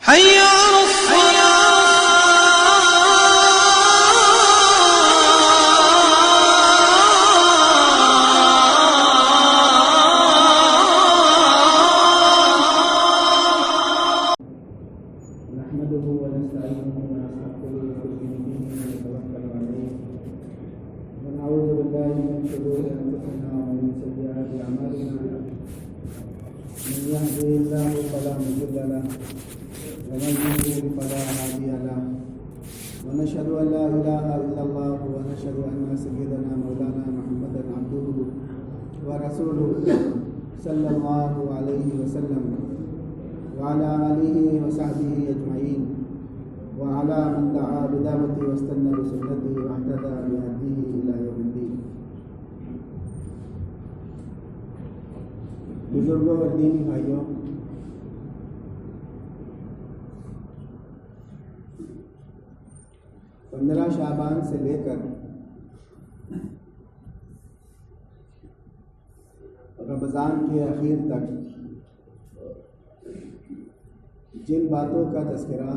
حي على الصلاة. نحمده ونستعينه ونستغفره ونتوكل عليه ونعوذ بالله من شرور انفسنا ومن سيئات اعمالنا. من يهده الله فلا مضل له ومن يضلل فلا هادي له، ونشهد ان لا اله الا الله ونشهد ان سيدنا مولانا محمدا عبده ورسوله صلى الله عليه وسلم وعلى آله وصحبه أجمعين وعلى من دعا بدعوته واستنى بسنته واهتدى بهديه إلى يوم الدين. بزرگوں اور دینی بھائیوں، پندرہ شعبان سے لے کر رمضان کے اخیر تک جن باتوں کا تذکرہ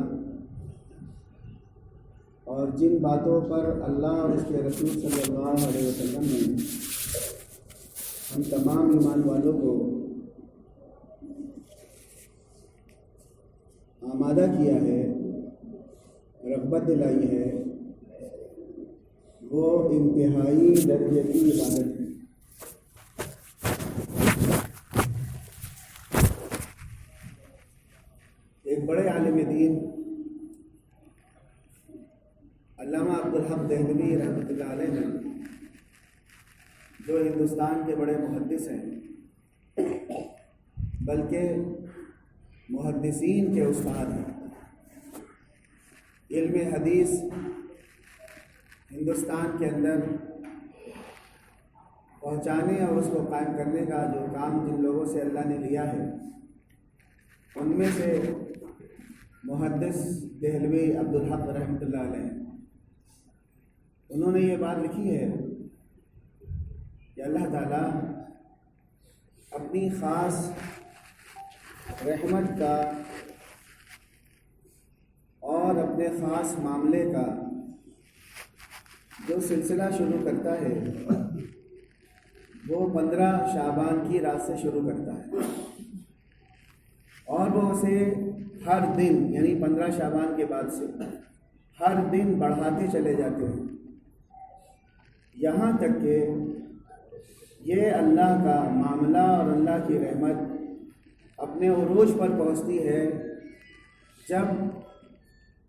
اور جن باتوں پر اللہ اور اس کے رسول صلی اللہ علیہ وسلم نے ہم تمام ایمان والوں کو آمادہ کیا ہے، رغبت دلائی ہے، وہ انتہائی درجے کی عبادت ہے۔ ایک بڑے عالم دین علامہ عبدالحق دہلوی رحمۃ اللہ علیہ نے، جو ہندوستان کے بڑے محدث ہیں بلکہ محدثین کے استاد ہیں، علم حدیث ہندوستان کے اندر پہنچانے اور اس کو قائم کرنے کا جو کام جن لوگوں سے اللہ نے لیا ہے، ان میں سے محدث دہلوی عبدالحق رحمۃ اللہ علیہ، انہوں نے یہ بات لکھی ہے کہ اللہ تعالیٰ اپنی خاص رحمت کا اور اپنے خاص معاملے کا جو سلسلہ شروع کرتا ہے وہ 15 شعبان کی رات سے شروع کرتا ہے، اور وہ اسے ہر دن یعنی 15 شعبان کے بعد سے ہر دن بڑھاتے چلے جاتے ہیں، یہاں تک کہ یہ اللہ کا معاملہ اور اللہ کی رحمت اپنے عروج پر پہنچتی ہے جب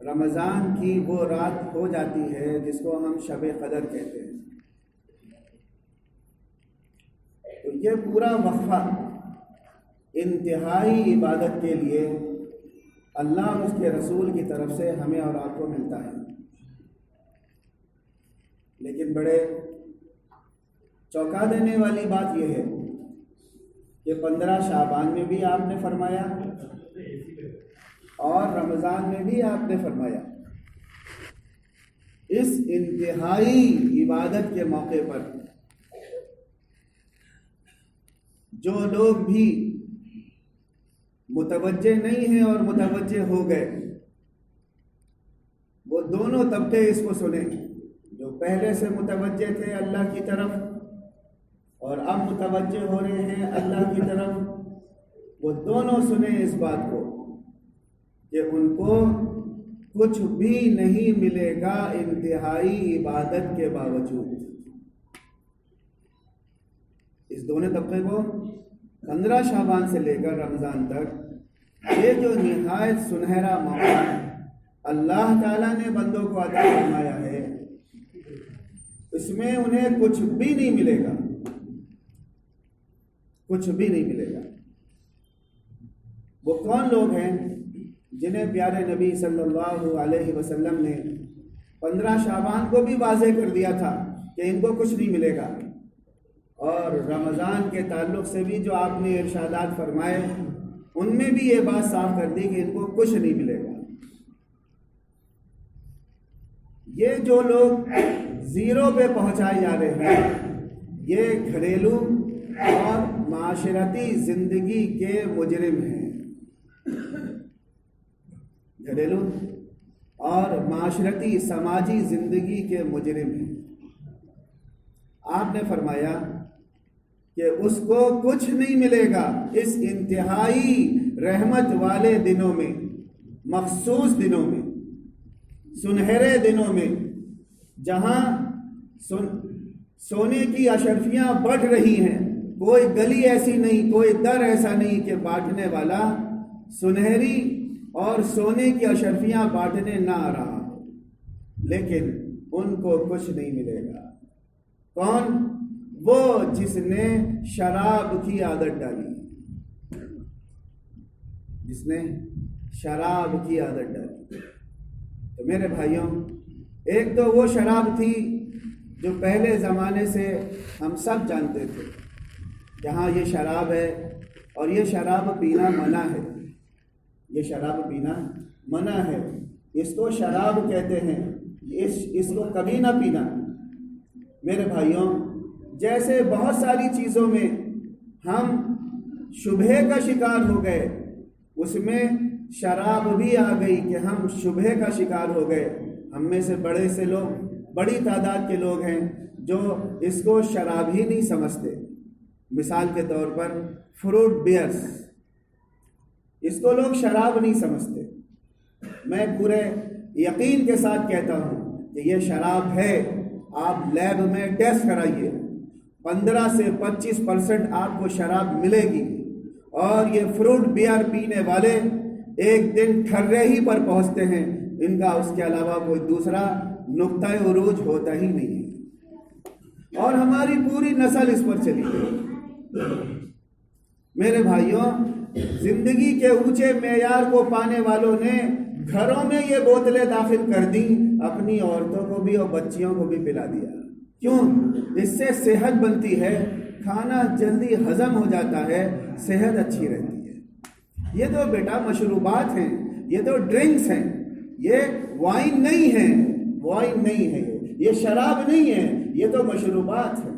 رمضان کی وہ رات ہو جاتی ہے جس کو ہم شب قدر کہتے ہیں۔ تو یہ پورا وقفہ انتہائی عبادت کے لیے اللہ اور اس کے رسول کی طرف سے ہمیں اور آپ کو ملتا ہے، لیکن بڑے چونکا دینے والی بات یہ ہے کہ 15 شعبان میں بھی آپ نے فرمایا اور رمضان میں بھی آپ نے فرمایا۔ اس انتہائی عبادت کے موقع پر جو لوگ بھی متوجہ نہیں ہیں اور متوجہ ہو گئے، وہ دونوں طبقے اس کو سنیں، جو پہلے سے متوجہ تھے اللہ کی طرف اور اب متوجہ ہو رہے ہیں اللہ کی طرف، وہ دونوں سنیں اس بات کو کہ ان کو کچھ بھی نہیں ملے گا انتہائی عبادت کے باوجود۔ اس دونوں طبقے کو 15 شعبان سے لے کر رمضان تک یہ جو نہایت سنہرا موقع اللہ تعالیٰ نے بندوں کو عطا فرمایا ہے، اس میں انہیں کچھ بھی نہیں ملے گا، کچھ بھی نہیں ملے گا۔ وہ کون لوگ ہیں جنہیں پیارے نبی صلی اللہ علیہ وسلم نے 15 شعبان کو بھی واضح کر دیا تھا کہ ان کو کچھ نہیں ملے گا، اور رمضان کے تعلق سے بھی جو آپ نے ارشادات فرمائے ان میں بھی یہ بات صاف کر دی کہ ان کو کچھ نہیں ملے گا۔ یہ جو لوگ زیرو پہ پہنچائے جا رہے ہیں، یہ گھریلو اور معاشرتی زندگی کے مجرم ہیں۔ گھریلو اور معاشرتی سماجی زندگی کے مجرم ہیں۔ آپ نے فرمایا کہ اس کو کچھ نہیں ملے گا اس انتہائی رحمت والے دنوں میں، مخصوص دنوں میں، سنہرے دنوں میں، جہاں سونے کی اشرفیاں بڑھ رہی ہیں، کوئی گلی ایسی نہیں، کوئی در ایسا نہیں کہ بانٹنے والا سنہری اور سونے کی اشرفیاں بانٹنے نہ آ رہا ہو، لیکن ان کو کچھ نہیں ملے گا۔ کون؟ وہ جس نے شراب کی عادت ڈالی، جس نے شراب کی عادت ڈالی۔ تو میرے بھائیوں، ایک تو وہ شراب تھی جو پہلے زمانے سے ہم سب جانتے تھے، جہاں یہ شراب ہے اور یہ شراب پینا منع ہے، یہ شراب پینا منع ہے، اس کو شراب کہتے ہیں، اس کو کبھی نہ پینا۔ میرے بھائیوں، جیسے بہت ساری چیزوں میں ہم شبہے کا شکار ہو گئے، اس میں شراب بھی آ گئی کہ ہم شبہے کا شکار ہو گئے۔ ہم میں سے بڑے سے لوگ، بڑی تعداد کے لوگ ہیں جو اس کو شراب ہی نہیں سمجھتے۔ مثال کے طور پر فروٹ بیئرز، اس کو لوگ شراب نہیں سمجھتے۔ میں پورے یقین کے ساتھ کہتا ہوں کہ یہ شراب ہے۔ آپ لیب میں ٹیسٹ کرائیے، 15 سے 25% آپ کو شراب ملے گی، اور یہ فروٹ بیئر پینے والے ایک دن ٹھرے ہی پر پہنچتے ہیں، ان کا اس کے علاوہ کوئی دوسرا نقطۂ عروج ہوتا ہی نہیں ہے، اور ہماری پوری نسل اس پر چلی گئی۔ میرے بھائیوں، زندگی کے اونچے معیار کو پانے والوں نے گھروں میں یہ بوتلیں داخل کر دیں، اپنی عورتوں کو بھی اور بچیوں کو بھی پلا دیا۔ کیوں؟ اس سے صحت بنتی ہے، کھانا جلدی ہضم ہو جاتا ہے، صحت اچھی رہتی ہے۔ یہ تو بیٹا مشروبات ہیں، یہ تو ڈرنکس ہیں، یہ وائن نہیں ہے، وائن نہیں ہے، یہ شراب نہیں ہے، یہ تو مشروبات ہے۔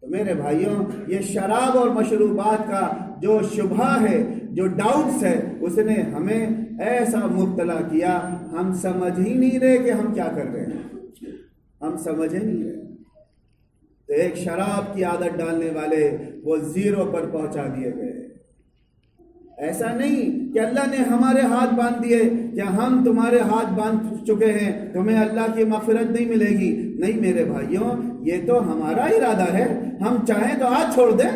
تو میرے بھائیوں، یہ شراب اور مشروبات کا جو شبہ ہے، جو ڈاؤٹس ہے، اس نے ہمیں ایسا مبتلا کیا، ہم سمجھ ہی نہیں رہے کہ ہم کیا کر رہے ہیں، ہم سمجھ ہی نہیں رہے۔ تو ایک شراب کی عادت ڈالنے والے وہ زیرو پر پہنچا دیے گئے۔ ایسا نہیں کہ اللہ نے ہمارے ہاتھ باندھ دیے کہ ہم تمہارے ہاتھ باندھ چکے ہیں، تمہیں اللہ کی مغفرت نہیں ملے گی۔ نہیں میرے بھائیوں، یہ تو ہمارا ارادہ ہے، ہم چاہیں تو ہاتھ چھوڑ دیں۔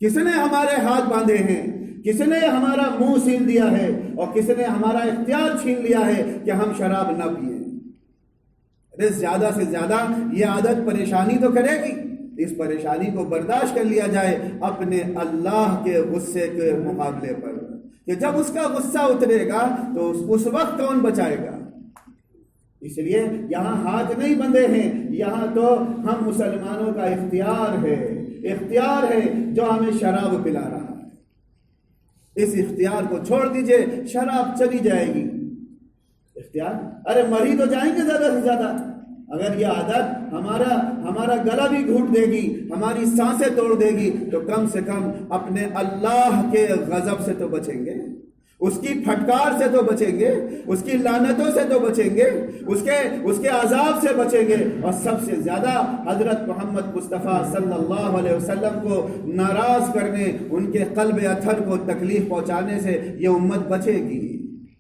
کس نے ہمارے ہاتھ باندھے ہیں؟ کس نے ہمارا منہ سیل دیا ہے؟ اور کس نے ہمارا اختیار چھین لیا ہے کہ ہم شراب نہ پئیں؟ ارے زیادہ سے زیادہ یہ عادت پریشانی تو کرے گی، اس پریشانی کو برداشت کر لیا جائے اپنے اللہ کے غصے کے مقابلے پر، کہ جب اس کا غصہ اترے گا تو اس وقت کون بچائے گا؟ اس لیے یہاں ہاتھ نہیں بندھے ہیں، یہاں تو ہم مسلمانوں کا اختیار ہے، اختیار ہے جو ہمیں شراب پلا رہا ہے۔ اس اختیار کو چھوڑ دیجئے، شراب چلی جائے گی۔ اختیار، ارے مر ہی تو جائیں گے زیادہ سے زیادہ۔ اگر یہ عادت ہمارا گلا بھی گھونٹ دے گی، ہماری سانسیں توڑ دے گی، تو کم سے کم اپنے اللہ کے غضب سے تو بچیں گے، اس کی پھٹکار سے تو بچیں گے، اس کی لعنتوں سے تو بچیں گے، اس کے عذاب سے بچیں گے، اور سب سے زیادہ حضرت محمد مصطفیٰ صلی اللہ علیہ وسلم کو ناراض کرنے، ان کے قلب اطہر کو تکلیف پہنچانے سے یہ امت بچے گی۔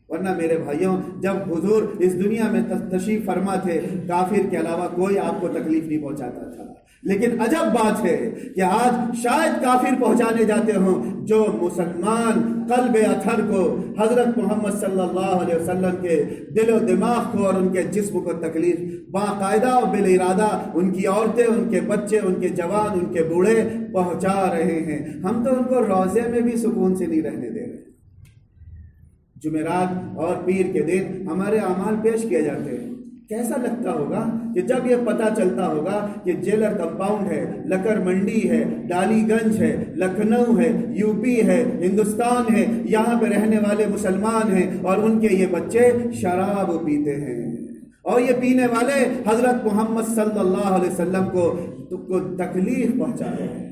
ورنہ میرے بھائیوں، جب حضور اس دنیا میں تشریف فرما تھے، کافر کے علاوہ کوئی آپ کو تکلیف نہیں پہنچاتا تھا، لیکن عجب بات ہے کہ آج شاید کافر پہنچانے جاتے ہوں جو مسلمان قلب اطہر کو، حضرت محمد صلی اللہ علیہ وسلم کے دل و دماغ کو اور ان کے جسم کو تکلیف باقاعدہ اور بالارادہ ان کی عورتیں، ان کے بچے، ان کے جوان، ان کے بوڑھے پہنچا رہے ہیں۔ ہم تو ان کو روضے میں بھی سکون سے نہیں رہنے دے رہے۔ جمعرات اور پیر کے دن ہمارے اعمال پیش کیے جاتے ہیں، کیسا لگتا ہوگا کہ جب یہ پتہ چلتا ہوگا کہ جیلر کمپاؤنڈ ہے، لکر منڈی ہے، ڈالی گنج ہے، لکھنؤ ہے، یو پی ہے، ہندوستان ہے، یہاں پہ رہنے والے مسلمان ہیں اور ان کے یہ بچے شراب پیتے ہیں، اور یہ پینے والے حضرت محمد صلی اللہ علیہ وسلم کو تکلیف پہنچا رہے ہیں۔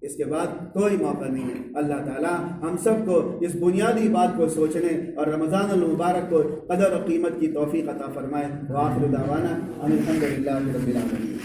اس کے بعد کوئی موقع نہیں ہے۔ اللہ تعالیٰ ہم سب کو اس بنیادی بات کو سوچنے اور رمضان المبارک کو قدر و قیمت کی توفیق عطا فرمائے۔ وآخر دعوانا ان الحمد للہ رب العالمین۔